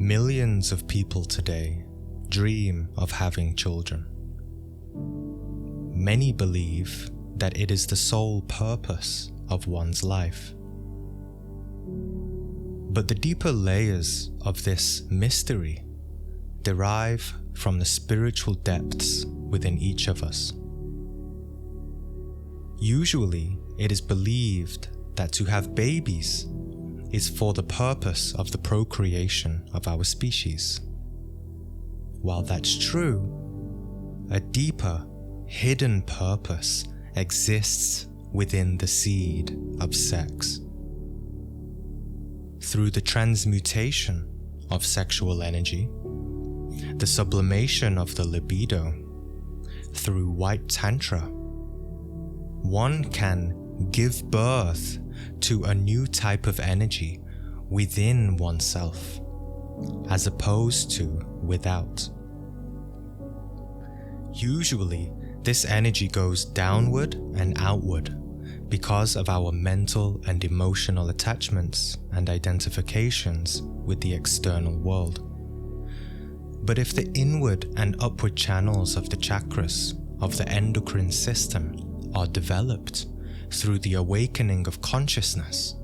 Millions of people today dream of having children. Many believe that it is the sole purpose of one's life. But the deeper layers of this mystery derive from the spiritual depths within each of us. Usually, it is believed that to have babies is for the purpose of the procreation of our species. While that's true, a deeper, hidden purpose exists within the seed of sex. Through the transmutation of sexual energy, the sublimation of the libido, through White Tantra, one can give birth to a new type of energy within oneself, as opposed to without. Usually, this energy goes downward and outward because of our mental and emotional attachments and identifications with the external world. But if the inward and upward channels of the chakras of the endocrine system are developed through the awakening of consciousness,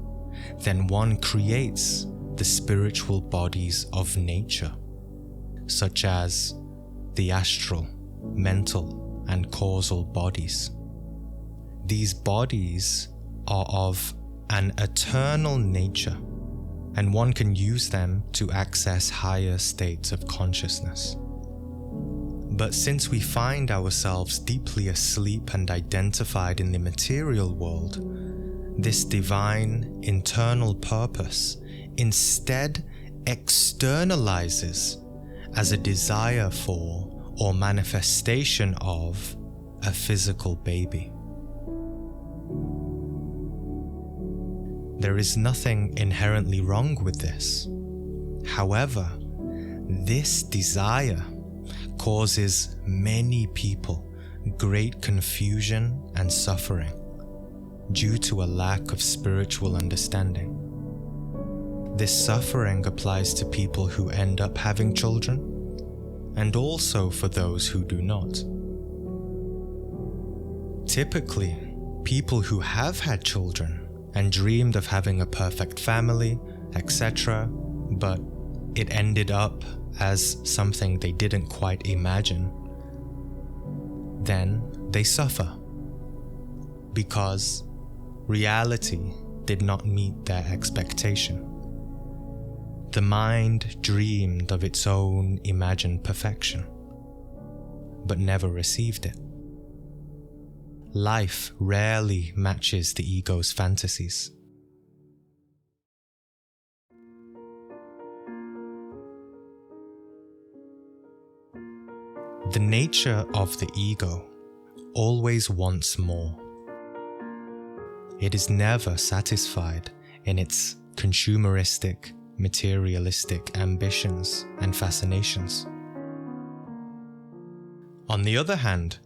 then one creates the spiritual bodies of nature, such as the astral, mental, and causal bodies. These bodies are of an eternal nature, and one can use them to access higher states of consciousness. But since we find ourselves deeply asleep and identified in the material world, this divine internal purpose instead externalizes as a desire for or manifestation of a physical baby. There is nothing inherently wrong with this. However, this desire causes many people great confusion and suffering due to a lack of spiritual understanding. This suffering applies to people who end up having children, and also for those who do not. Typically, people who have had children and dreamed of having a perfect family, etc., but it ended up as something they didn't quite imagine, then they suffer because reality did not meet their expectation. The mind dreamed of its own imagined perfection, but never received it. Life rarely matches the ego's fantasies. The nature of the ego always wants more. It is never satisfied in its consumeristic, materialistic ambitions and fascinations. On the other hand,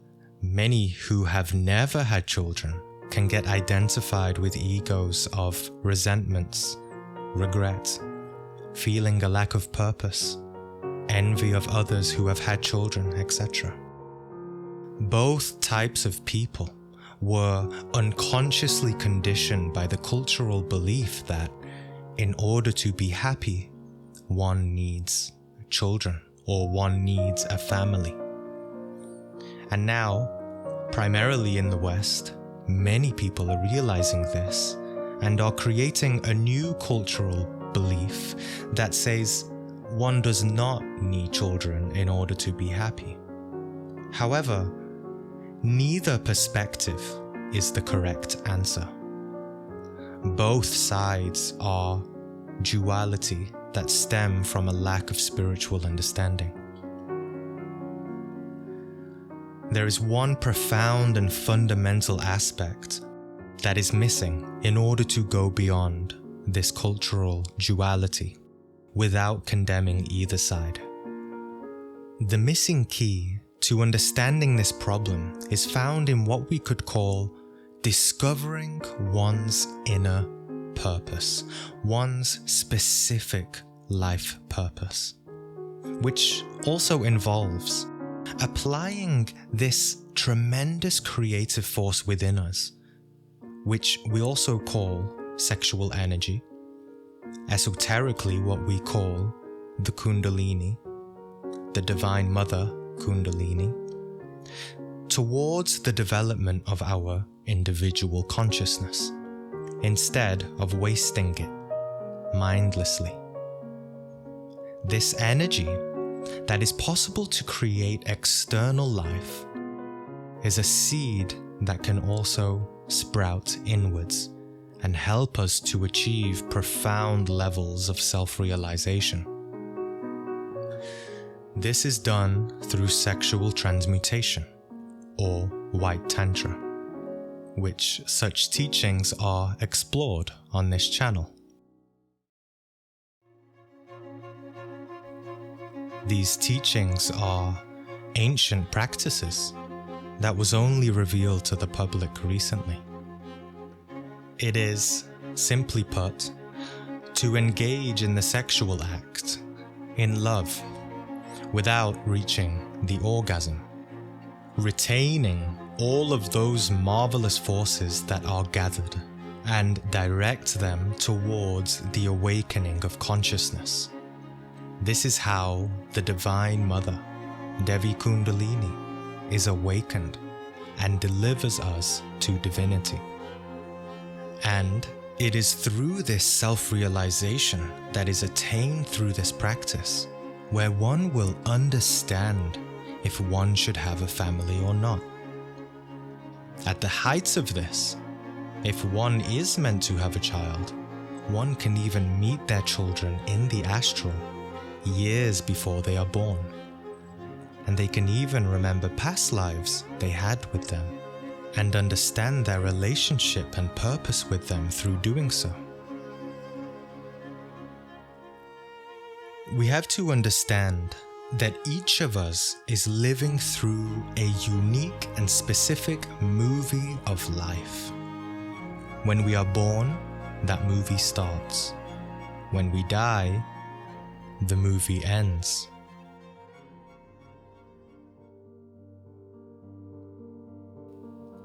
many who have never had children can get identified with egos of resentments, regret, feeling a lack of purpose, envy of others who have had children, etc. Both types of people were unconsciously conditioned by the cultural belief that in order to be happy, one needs children or one needs a family. And now, primarily in the West, many people are realizing this and are creating a new cultural belief that says one does not need children in order to be happy. However, neither perspective is the correct answer. Both sides are duality that stem from a lack of spiritual understanding. There is one profound and fundamental aspect that is missing in order to go beyond this cultural duality without condemning either side. The missing key to understanding this problem is found in what we could call discovering one's inner purpose, one's specific life purpose, which also involves applying this tremendous creative force within us, which we also call sexual energy, esoterically what we call the Kundalini, the Divine Mother Kundalini, towards the development of our individual consciousness, instead of wasting it mindlessly. This energy that is possible to create external life is a seed that can also sprout inwards and help us to achieve profound levels of self-realization. This is done through sexual transmutation, or White Tantra, which such teachings are explored on this channel. These teachings are ancient practices that was only revealed to the public recently. It is, simply put, to engage in the sexual act, in love, without reaching the orgasm, retaining all of those marvelous forces that are gathered and direct them towards the awakening of consciousness. This is how the Divine Mother, Devi Kundalini, is awakened and delivers us to divinity. And it is through this self-realization that is attained through this practice where one will understand if one should have a family or not. At the heights of this, if one is meant to have a child, one can even meet their children in the astral years before they are born. And they can even remember past lives they had with them and understand their relationship and purpose with them through doing so. We have to understand that each of us is living through a unique and specific movie of life. When we are born, that movie starts. When we die, the movie ends.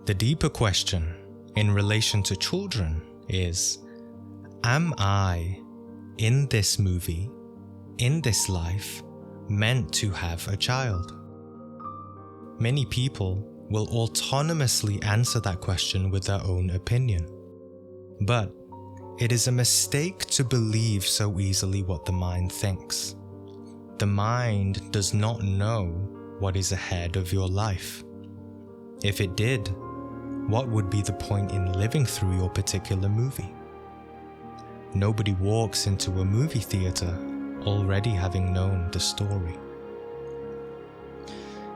The deeper question in relation to children is, am I, in this movie, in this life, meant to have a child? Many people will autonomously answer that question with their own opinion. But it is a mistake to believe so easily what the mind thinks. The mind does not know what is ahead of your life. If it did, what would be the point in living through your particular movie? Nobody walks into a movie theater already having known the story.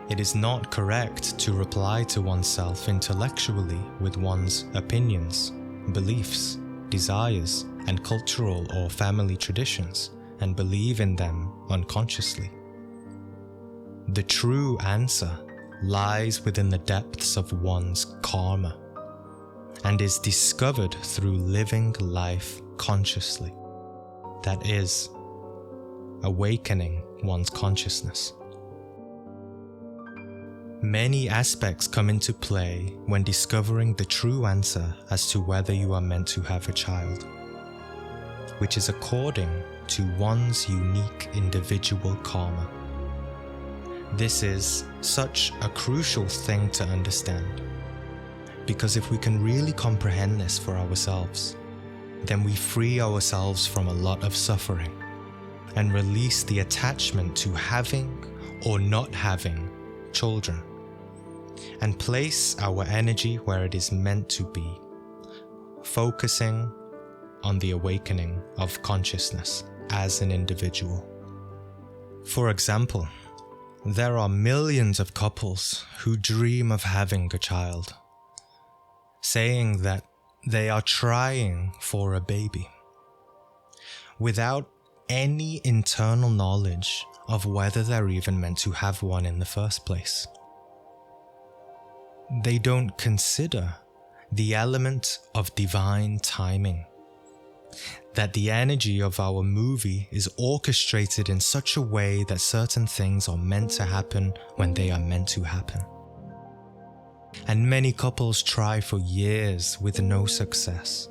It is not correct to reply to oneself intellectually with one's opinions, beliefs, desires, and cultural or family traditions and believe in them unconsciously. The true answer lies within the depths of one's karma and is discovered through living life consciously. That is, awakening one's consciousness. Many aspects come into play when discovering the true answer as to whether you are meant to have a child, which is according to one's unique individual karma. This is such a crucial thing to understand, because if we can really comprehend this for ourselves, then we free ourselves from a lot of suffering and release the attachment to having or not having children, and place our energy where it is meant to be, focusing on the awakening of consciousness as an individual. For example, there are millions of couples who dream of having a child, saying that they are trying for a baby, without any internal knowledge of whether they're even meant to have one in the first place. They don't consider the element of divine timing That the energy of our movie is orchestrated in such a way that certain things are meant to happen when they are meant to happen. And many couples try for years with no success.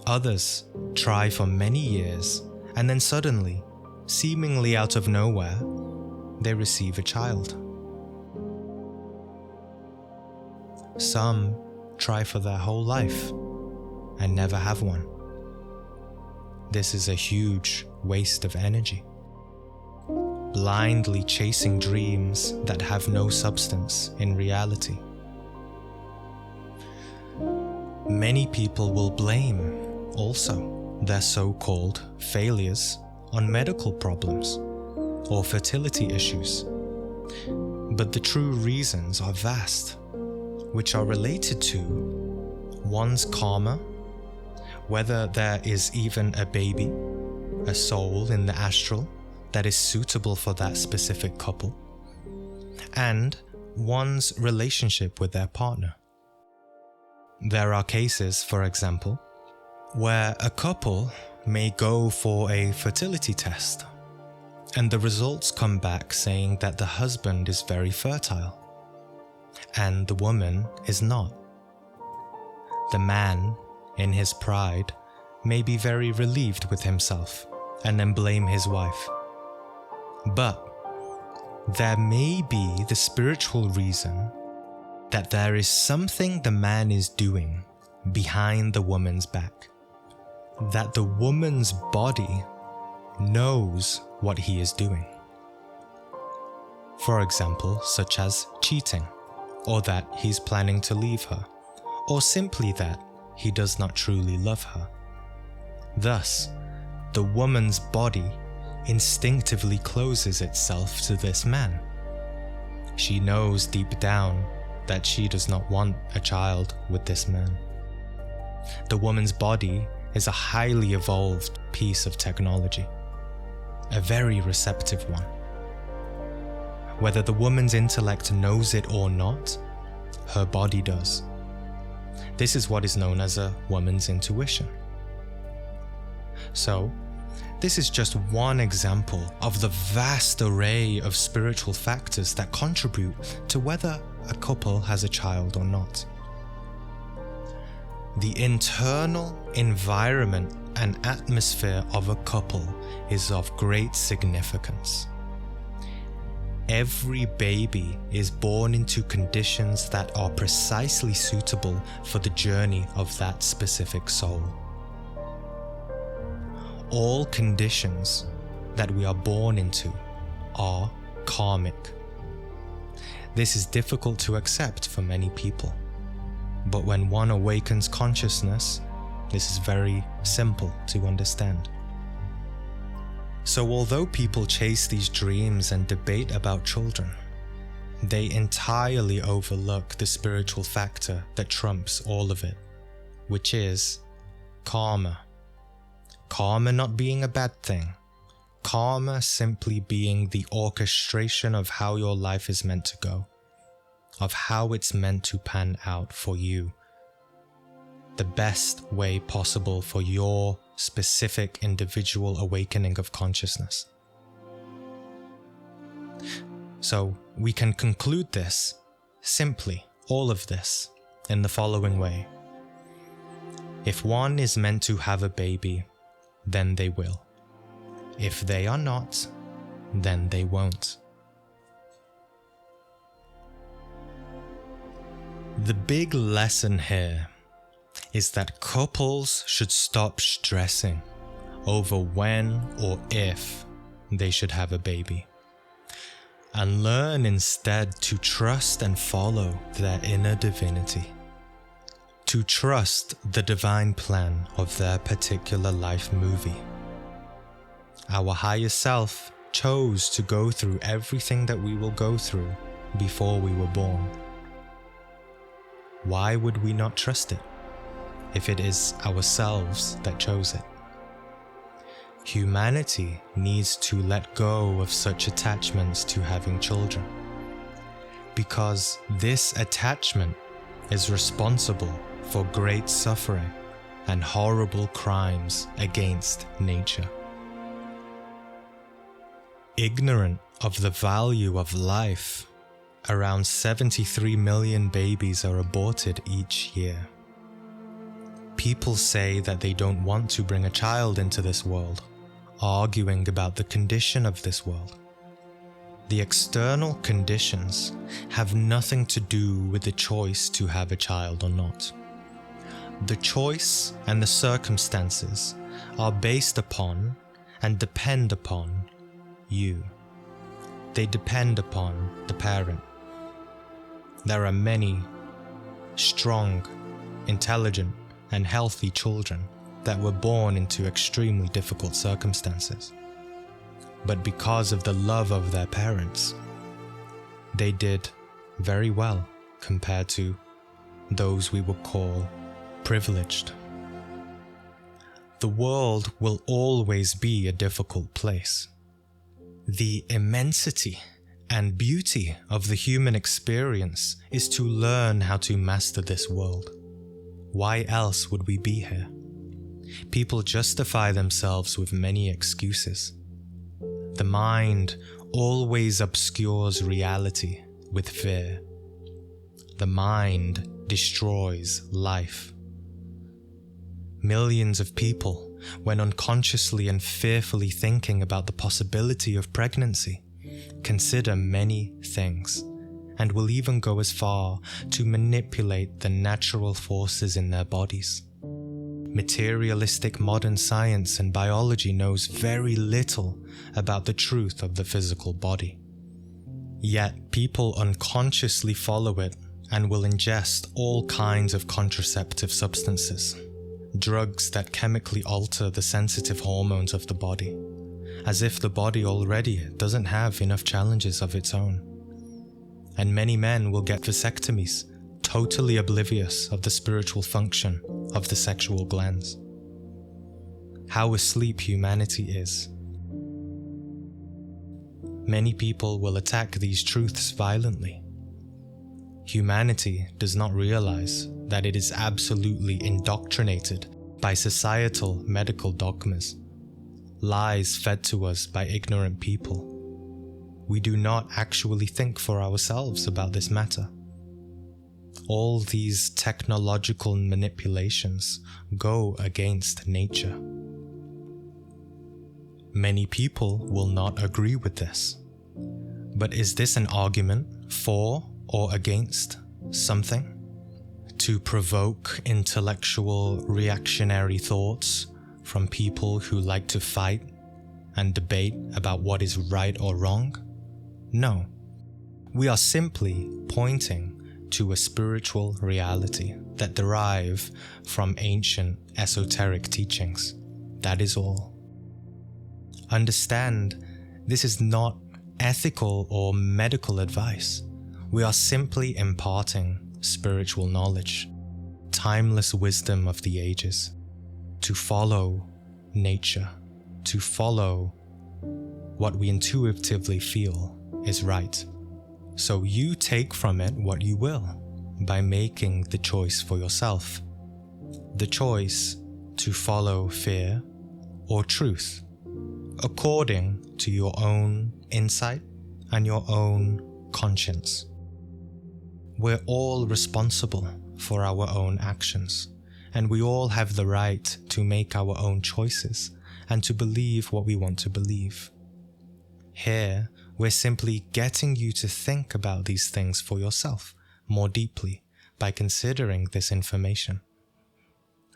Others try for many years, and then suddenly, seemingly out of nowhere, they receive a child. Some try for their whole life and never have one. This is a huge waste of energy. Blindly chasing dreams that have no substance in reality. Many people will blame also their so-called failures on medical problems or fertility issues. But the true reasons are vast, which are related to one's karma, whether there is even a baby, a soul in the astral that is suitable for that specific couple, and one's relationship with their partner. There are cases, for example, where a couple may go for a fertility test, and the results come back saying that the husband is very fertile, and the woman is not. The man, in his pride, may be very relieved with himself and then blame his wife. But there may be the spiritual reason that there is something the man is doing behind the woman's back, that the woman's body knows what he is doing. For example, such as cheating, or that he's planning to leave her, or simply that he does not truly love her. Thus, the woman's body instinctively closes itself to this man. She knows deep down that she does not want a child with this man. The woman's body is a highly evolved piece of technology, a very receptive one. Whether the woman's intellect knows it or not, her body does. This is what is known as a woman's intuition. So, this is just one example of the vast array of spiritual factors that contribute to whether a couple has a child or not. The internal environment and atmosphere of a couple is of great significance. Every baby is born into conditions that are precisely suitable for the journey of that specific soul. All conditions that we are born into are karmic. This is difficult to accept for many people, but when one awakens consciousness, this is very simple to understand. So although people chase these dreams and debate about children, they entirely overlook the spiritual factor that trumps all of it, which is karma. Karma not being a bad thing. Karma simply being the orchestration of how your life is meant to go, of how it's meant to pan out for you. The best way possible for your specific individual awakening of consciousness. So we can conclude this, simply, all of this, in the following way. If one is meant to have a baby, then they will. If they are not, then they won't. The big lesson here is that couples should stop stressing over when or if they should have a baby, and learn instead to trust and follow their inner divinity, to trust the divine plan of their particular life movie. Our higher self chose to go through everything that we will go through before we were born. Why would we not trust it if it is ourselves that chose it? Humanity needs to let go of such attachments to having children, because this attachment is responsible for great suffering and horrible crimes against nature. Ignorant of the value of life, around 73 million babies are aborted each year. People say that they don't want to bring a child into this world, arguing about the condition of this world. The external conditions have nothing to do with the choice to have a child or not. The choice and the circumstances are based upon and depend upon you. They depend upon the parent. There are many strong, intelligent, and healthy children that were born into extremely difficult circumstances. But because of the love of their parents, they did very well compared to those we would call privileged. The world will always be a difficult place. The immensity and beauty of the human experience is to learn how to master this world. Why else would we be here? People justify themselves with many excuses. The mind always obscures reality with fear. The mind destroys life. Millions of people, when unconsciously and fearfully thinking about the possibility of pregnancy, consider many things, and will even go as far to manipulate the natural forces in their bodies. Materialistic modern science and biology knows very little about the truth of the physical body. Yet people unconsciously follow it and will ingest all kinds of contraceptive substances, drugs that chemically alter the sensitive hormones of the body, as if the body already doesn't have enough challenges of its own. And many men will get vasectomies, totally oblivious of the spiritual function of the sexual glands. How asleep humanity is. Many people will attack these truths violently. Humanity does not realize that it is absolutely indoctrinated by societal medical dogmas, lies fed to us by ignorant people. We do not actually think for ourselves about this matter. All these technological manipulations go against nature. Many people will not agree with this. But is this an argument for or against something? To provoke intellectual reactionary thoughts from people who like to fight and debate about what is right or wrong? No. We are simply pointing to a spiritual reality that derive from ancient esoteric teachings. That is all. Understand, this is not ethical or medical advice. We are simply imparting spiritual knowledge, timeless wisdom of the ages, to follow nature, to follow what we intuitively feel is right. So you take from it what you will by making the choice for yourself. The choice to follow fear or truth, according to your own insight and your own conscience. We're all responsible for our own actions, and we all have the right to make our own choices and to believe what we want to believe. Here, we're simply getting you to think about these things for yourself more deeply by considering this information,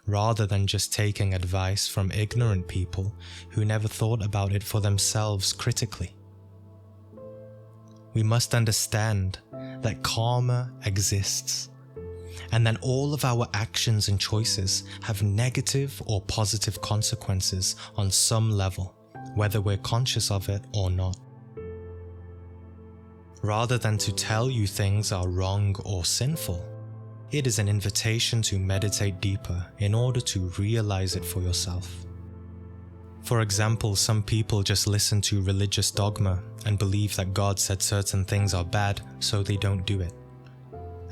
rather than just taking advice from ignorant people who never thought about it for themselves critically. We must understand that karma exists, and that all of our actions and choices have negative or positive consequences on some level, whether we're conscious of it or not. Rather than to tell you things are wrong or sinful, it is an invitation to meditate deeper in order to realize it for yourself. For example, some people just listen to religious dogma and believe that God said certain things are bad, so they don't do it.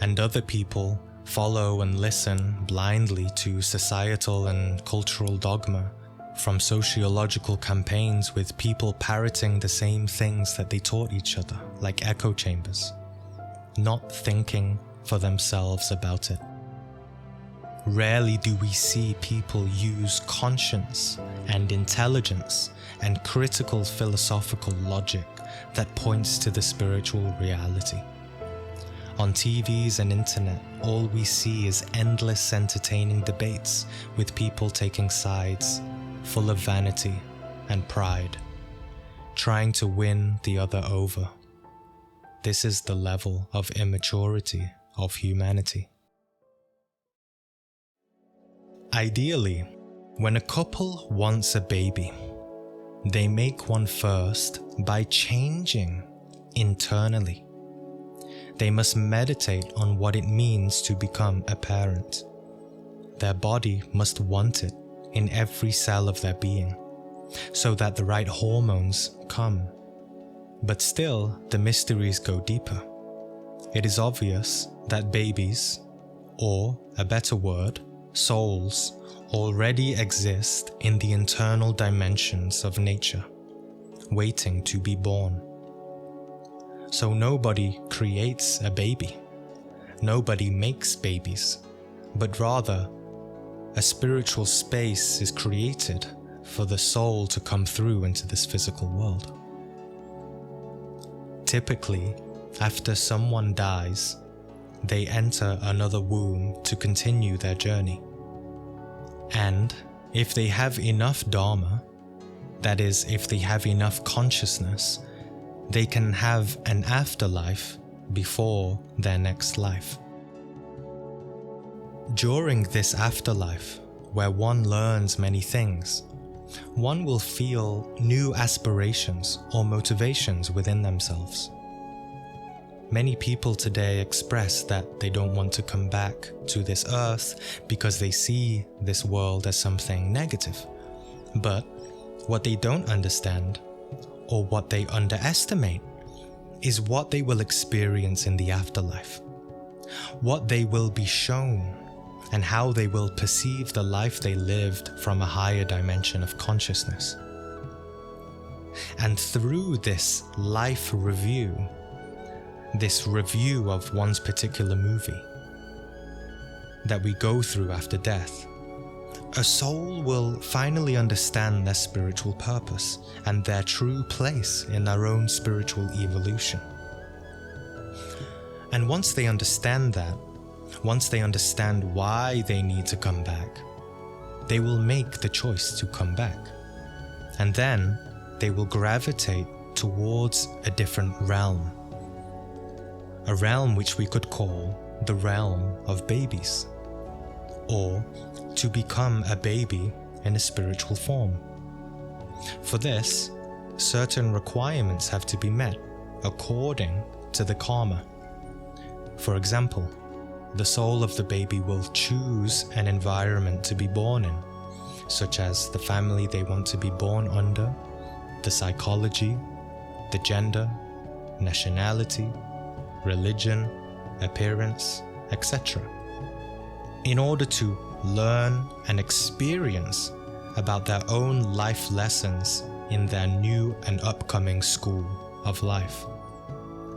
And other people follow and listen blindly to societal and cultural dogma, from sociological campaigns with people parroting the same things that they taught each other, like echo chambers, not thinking for themselves about it. Rarely do we see people use conscience and intelligence and critical philosophical logic that points to the spiritual reality. On TVs and internet, all we see is endless entertaining debates with people taking sides, full of vanity and pride, trying to win the other over. This is the level of immaturity of humanity. Ideally, when a couple wants a baby, they make one first by changing internally. They must meditate on what it means to become a parent. Their body must want it in every cell of their being, so that the right hormones come. But still, the mysteries go deeper. It is obvious that babies, or a better word, souls, already exist in the internal dimensions of nature, waiting to be born. So nobody creates a baby, nobody makes babies, but rather a spiritual space is created for the soul to come through into this physical world. Typically, after someone dies, they enter another womb to continue their journey. And if they have enough dharma, that is, if they have enough consciousness, they can have an afterlife before their next life. During this afterlife, where one learns many things, one will feel new aspirations or motivations within themselves. Many people today express that they don't want to come back to this earth because they see this world as something negative. But what they don't understand, or what they underestimate, is what they will experience in the afterlife, what they will be shown, and how they will perceive the life they lived from a higher dimension of consciousness. And through this life review, this review of one's particular movie that we go through after death, a soul will finally understand their spiritual purpose and their true place in their own spiritual evolution. And once they understand that, once they understand why they need to come back, they will make the choice to come back. And then they will gravitate towards a different realm. A realm which we could call the realm of babies, or to become a baby in a spiritual form. For this, certain requirements have to be met according to the karma. For example, the soul of the baby will choose an environment to be born in, such as the family they want to be born under, the psychology, the gender, nationality, religion, appearance, etc. In order to learn and experience about their own life lessons in their new and upcoming school of life.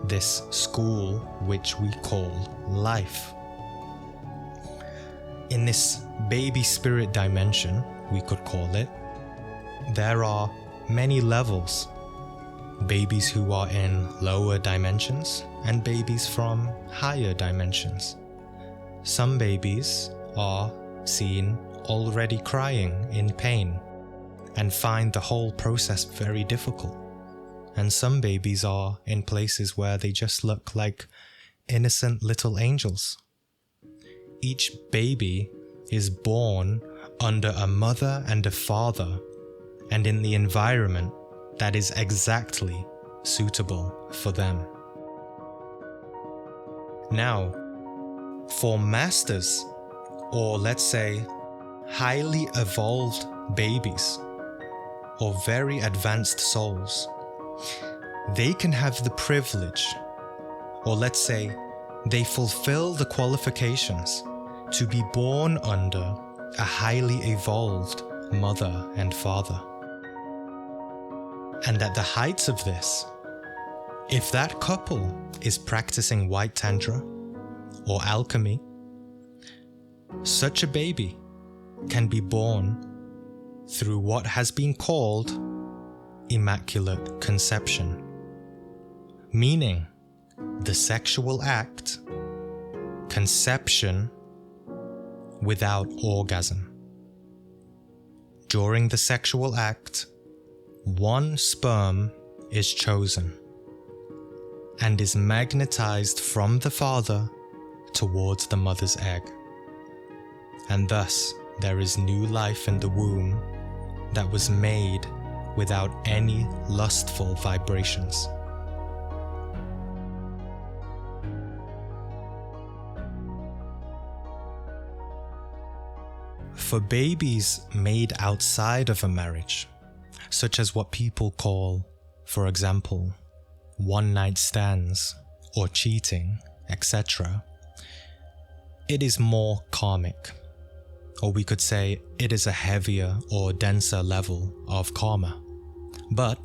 This school which we call life. In this baby spirit dimension, we could call it, there are many levels. Babies who are in lower dimensions and babies from higher dimensions. Some babies are seen already crying in pain and find the whole process very difficult. And some babies are in places where they just look like innocent little angels. Each baby is born under a mother and a father and in the environment that is exactly suitable for them. Now, for masters, or let's say highly evolved babies, or very advanced souls, they can have the privilege, or let's say they fulfill the qualifications to be born under a highly evolved mother and father. And at the heights of this, if that couple is practicing White Tantra or alchemy, such a baby can be born through what has been called Immaculate Conception, meaning the sexual act, conception without orgasm. During the sexual act, one sperm is chosen and is magnetized from the father towards the mother's egg. And thus, there is new life in the womb that was made without any lustful vibrations. For babies made outside of a marriage, such as what people call, for example, one-night stands or cheating, etc., it is more karmic. Or we could say it is a heavier or denser level of karma. But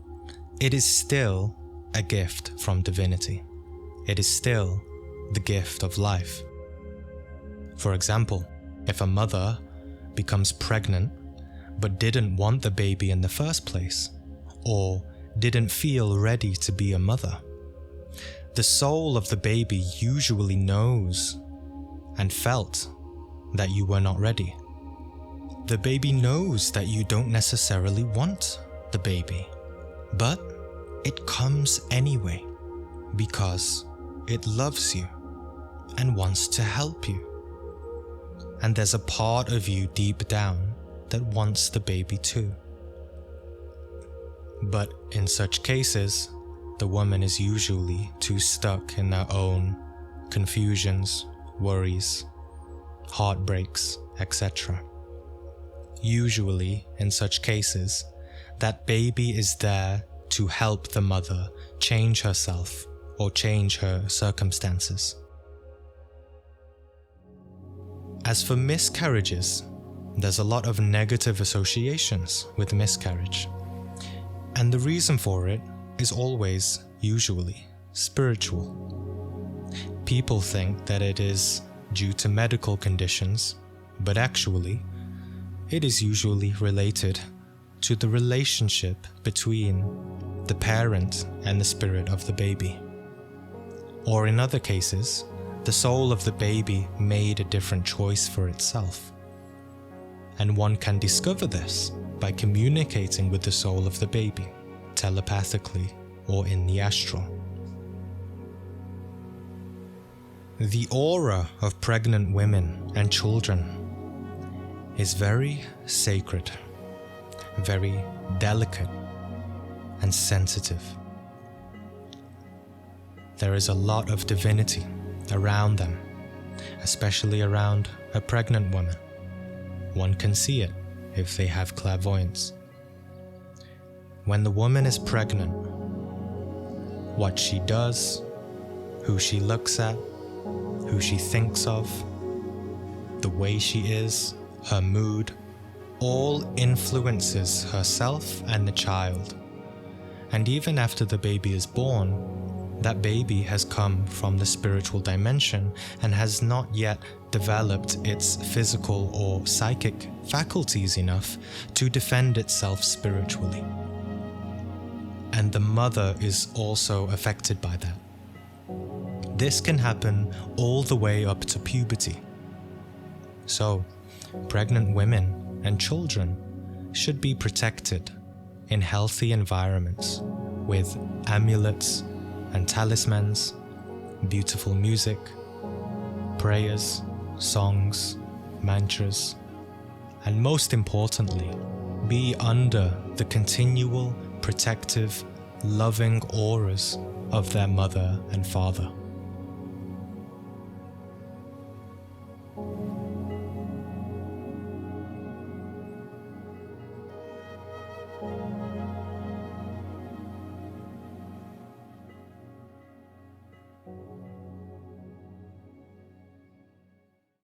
it is still a gift from divinity. It is still the gift of life. For example, if a mother becomes pregnant but didn't want the baby in the first place, or didn't feel ready to be a mother, the soul of the baby usually knows and felt that you were not ready. The baby knows that you don't necessarily want the baby, but it comes anyway because it loves you and wants to help you. And there's a part of you deep down that wants the baby too. But in such cases, the woman is usually too stuck in their own confusions, worries, heartbreaks, etc. Usually, in such cases, that baby is there to help the mother change herself or change her circumstances. As for miscarriages, there's a lot of negative associations with miscarriage. And the reason for it is always, usually, spiritual. People think that it is due to medical conditions, but actually, it is usually related to the relationship between the parent and the spirit of the baby. Or in other cases, the soul of the baby made a different choice for itself. And one can discover this by communicating with the soul of the baby, telepathically or in the astral. The aura of pregnant women and children is very sacred, very delicate and sensitive. There is a lot of divinity around them, especially around a pregnant woman. One can see it if they have clairvoyance. When the woman is pregnant, what she does, who she looks at, who she thinks of, the way she is, her mood, all influences herself and the child. And even after the baby is born, that baby has come from the spiritual dimension and has not yet developed its physical or psychic faculties enough to defend itself spiritually. And the mother is also affected by that. This can happen all the way up to puberty. So, pregnant women and children should be protected in healthy environments with amulets and talismans, beautiful music, prayers, songs, mantras, and most importantly, be under the continual, protective, loving auras of their mother and father.